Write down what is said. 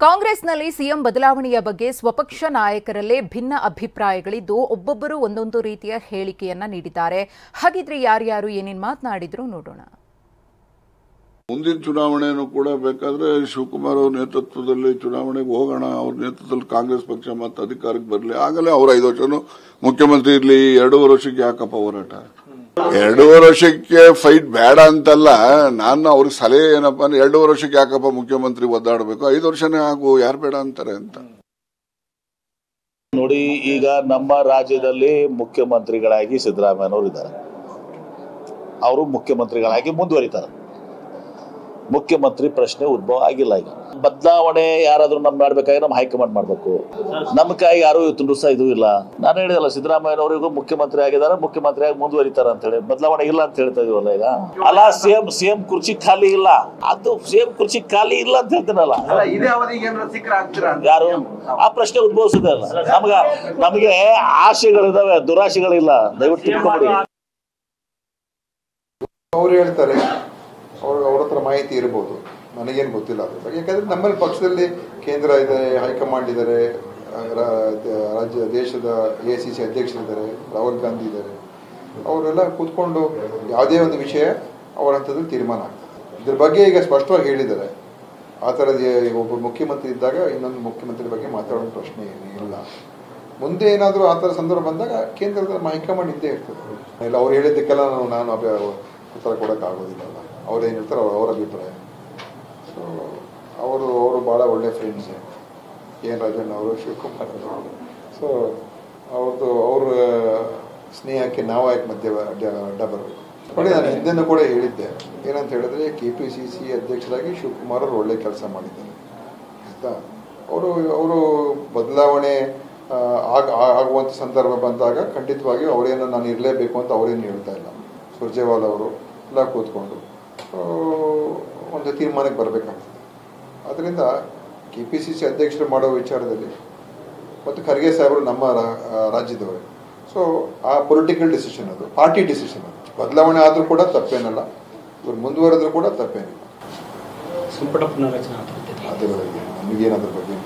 ಕಾಂಗ್ರೆಸ್ನಲ್ಲಿ ಸಿಎಂ ಬದಲಾವಣೆಯ ಬಗ್ಗೆ ಸ್ವಪಕ್ಷ ನಾಯಕರಲ್ಲೇ ಭಿನ್ನ ಅಭಿಪ್ರಾಯಗಳಿದ್ದು ಒಬ್ಬೊಬ್ಬರು ಒಂದೊಂದು ರೀತಿಯ ಹೇಳಿಕೆಯನ್ನ ನೀಡಿದ್ದಾರೆ. ಹಾಗಿದ್ರೆ ಯಾರ್ಯಾರು ಏನೇನು ಮಾತನಾಡಿದ್ರು ನೋಡೋಣ. ಮುಂದಿನ ಚುನಾವಣೆಯನ್ನು ಕೂಡ ಬೇಕಾದ್ರೆ ಶಿವಕುಮಾರ್ ಅವರ ನೇತೃತ್ವದಲ್ಲಿ ಚುನಾವಣೆಗೆ ಹೋಗೋಣ, ಅವ್ರ ನೇತೃತ್ವದಲ್ಲಿ ಕಾಂಗ್ರೆಸ್ ಪಕ್ಷ ಮತ್ತೆ ಅಧಿಕಾರಕ್ಕೆ ಬರಲಿ, ಆಗಲೇ ಅವ್ರ 5 ವರ್ಷನೂ ಮುಖ್ಯಮಂತ್ರಿ ಇರಲಿ. 2.5 ವರ್ಷಕ್ಕೆ ಯಾಕಪ್ಪ ಹೋರಾಟ? 2.5 ವರ್ಷಕ್ಕೆ ಫೈಟ್ ಬೇಡ ಅಂತಲ್ಲ, ನಾನು ಅವ್ರಿಗೆ ಸಲಹೆ ಏನಪ್ಪ ಅಂದ್ರೆ 2.5 ವರ್ಷಕ್ಕೆ ಯಾಕಪ್ಪ ಮುಖ್ಯಮಂತ್ರಿ ಒದ್ದಾಡಬೇಕು, 5 ವರ್ಷನೇ ಆಗು, ಯಾರು ಬೇಡ ಅಂತಾರೆ ಅಂತ. ನೋಡಿ, ಈಗ ನಮ್ಮ ರಾಜ್ಯದಲ್ಲಿ ಮುಖ್ಯಮಂತ್ರಿಗಳಾಗಿ ಸಿದ್ದರಾಮಯ್ಯನವರು ಇದ್ದಾರೆ. ಅವರು ಮುಖ್ಯಮಂತ್ರಿಗಳಾಗಿ ಮುಂದುವರಿತಾರೆ. ಮುಖ್ಯಮಂತ್ರಿ ಪ್ರಶ್ನೆ ಉದ್ಭವ ಆಗಿಲ್ಲ. ಈಗ ಬದಲಾವಣೆ ಯಾರಾದ್ರೂ ನಮ್ ಮಾಡ್ಬೇಕಾದ್ರೆ ನಮ್ಮ ಹೈಕಮಾಂಡ್ ಮಾಡ್ಬೇಕು. ನಮ್ಮ ಕೈ ಯಾರು ಇವತ್ತು ಸಹ ಇದು ಇಲ್ಲ. ನಾನು ಹೇಳಿದಲ್ಲ, ಸಿದ್ದರಾಮಯ್ಯನವರಿಗೂ ಮುಖ್ಯಮಂತ್ರಿ ಆಗಿದ್ದಾರೆ, ಮುಖ್ಯಮಂತ್ರಿಯಾಗಿ ಮುಂದುವರಿತಾರೆ ಅಂತ ಹೇಳಿ. ಬದಲಾವಣೆ ಇಲ್ಲ ಅಂತ ಹೇಳ್ತಾ ಇದೀವಲ್ಲ ಈಗ. ಅಲ್ಲ, ಸಿಎಂ ಕುರ್ಚಿ ಖಾಲಿ ಇಲ್ಲ, ಅದು ಸಿಎಂ ಕುರ್ಚಿ ಖಾಲಿ ಇಲ್ಲ ಅಂತ ಹೇಳ್ತೀನಲ್ಲ. ಯಾರು ಆ ಪ್ರಶ್ನೆ ಉದ್ಭವಿಸಿದೆ ಅಲ್ಲ. ನಮಗೆ ಆಶೆಗಳಿದಾವೆ, ದುರಾಶೆಗಳಿಲ್ಲ. ದಯವಿಟ್ಟು ತಿಳ್ಕೊಂಬಿಡಿ. ಅವ್ರು ಹೇಳ್ತಾರೆ, ಅವ್ರ ಹತ್ರ ಮಾಹಿತಿ ಇರಬಹುದು, ನನಗೇನು ಗೊತ್ತಿಲ್ಲ ಅದ್ರ ಬಗ್ಗೆ. ಯಾಕಂದ್ರೆ ನಮ್ಮಲ್ಲಿ ಪಕ್ಷದಲ್ಲಿ ಕೇಂದ್ರ ಇದೆ, ಹೈಕಮಾಂಡ್ ಇದ್ದಾರೆ, ರಾಜ್ಯ ದೇಶದ AICC ಅಧ್ಯಕ್ಷರಿದ್ದಾರೆ, ರಾಹುಲ್ ಗಾಂಧಿ ಇದ್ದಾರೆ. ಅವರೆಲ್ಲ ಕೂತ್ಕೊಂಡು ಯಾವುದೇ ಒಂದು ವಿಷಯ ಅವರ ಹಂತದಲ್ಲಿ ತೀರ್ಮಾನ ಆಗ್ತದೆ. ಇದ್ರ ಬಗ್ಗೆ ಈಗ ಸ್ಪಷ್ಟವಾಗಿ ಹೇಳಿದ್ದಾರೆ. ಆ ಥರದ ಒಬ್ಬ ಮುಖ್ಯಮಂತ್ರಿ ಇದ್ದಾಗ ಇನ್ನೊಂದು ಮುಖ್ಯಮಂತ್ರಿ ಬಗ್ಗೆ ಮಾತಾಡೋ ಪ್ರಶ್ನೆ ಇಲ್ಲ. ಮುಂದೆ ಏನಾದರೂ ಆ ಥರ ಸಂದರ್ಭ ಬಂದಾಗ ಕೇಂದ್ರದ ಹೈಕಮಾಂಡ್ ಇದ್ದೇ ಇರ್ತದೆ. ಇಲ್ಲ, ಅವ್ರು ಹೇಳಿದ್ದಕ್ಕೆಲ್ಲ ನಾನು ಉತ್ತರ ಕೊಡೋಕ್ಕಾಗೋದಿಲ್ಲ. ಅವ್ರೇನು ಹೇಳ್ತಾರೆ ಅವ್ರ ಅಭಿಪ್ರಾಯ. ಸೊ ಅವರು ಭಾಳ ಒಳ್ಳೆ ಫ್ರೆಂಡ್ಸ್, KN ರಾಜಣ್ಣ ಅವರು, ಶಿವಕುಮಾರ್ ಅವರು. ಸೊ ಅವ್ರ ಸ್ನೇಹಕ್ಕೆ ನಾವು ಯಾಕೆ ಮಧ್ಯೆ ಅಡ್ಡ ಬರಬೇಕು? ನೋಡಿ, ನಾನು ಹಿಂದೆನೂ ಕೂಡ ಹೇಳಿದ್ದೆ, ಏನಂತ ಹೇಳಿದ್ರೆ KPCC ಅಧ್ಯಕ್ಷರಾಗಿ ಶಿವಕುಮಾರ್ ಅವರು ಒಳ್ಳೆ ಕೆಲಸ ಮಾಡಿದ್ದಾರೆ ಆಯ್ತಾ. ಅವರು ಬದಲಾವಣೆ ಆಗುವಂಥ ಸಂದರ್ಭ ಬಂದಾಗ ಖಂಡಿತವಾಗಿಯೂ ಅವರೇನು ನಾನು ಇರಲೇಬೇಕು ಅಂತ ಅವರೇನು ಹೇಳ್ತಾ ಇಲ್ಲ. ಸುರ್ಜೇವಾಲಾ ಅವರು ಎಲ್ಲ ಕೂತ್ಕೊಂಡು ಒಂದು ತೀರ್ಮಾನಕ್ಕೆ ಬರಬೇಕಾಗ್ತದೆ. ಅದರಿಂದ KPCC ಅಧ್ಯಕ್ಷರು ಮಾಡೋ ವಿಚಾರದಲ್ಲಿ ಮತ್ತು ಖರ್ಗೆ ಸಾಹೇಬರು ನಮ್ಮ ರಾಜ್ಯದವರು. ಸೊ ಆ ಪೊಲಿಟಿಕಲ್ ಡಿಸಿಷನ್, ಅದು ಪಾರ್ಟಿ ಡಿಸಿಷನ್. ಅದು ಬದಲಾವಣೆ ಆದರೂ ಕೂಡ ತಪ್ಪೇನಲ್ಲ, ಇವ್ರು ಮುಂದುವರೆದ್ರೂ ಕೂಡ ತಪ್ಪೇನಿಲ್ಲ. ಸಂಪುಟ ಪುನರ್ರಚನೆ ಅದ್ರ ಬಗ್ಗೆ ನಮಗೇನದ್ರ ಬಗ್ಗೆ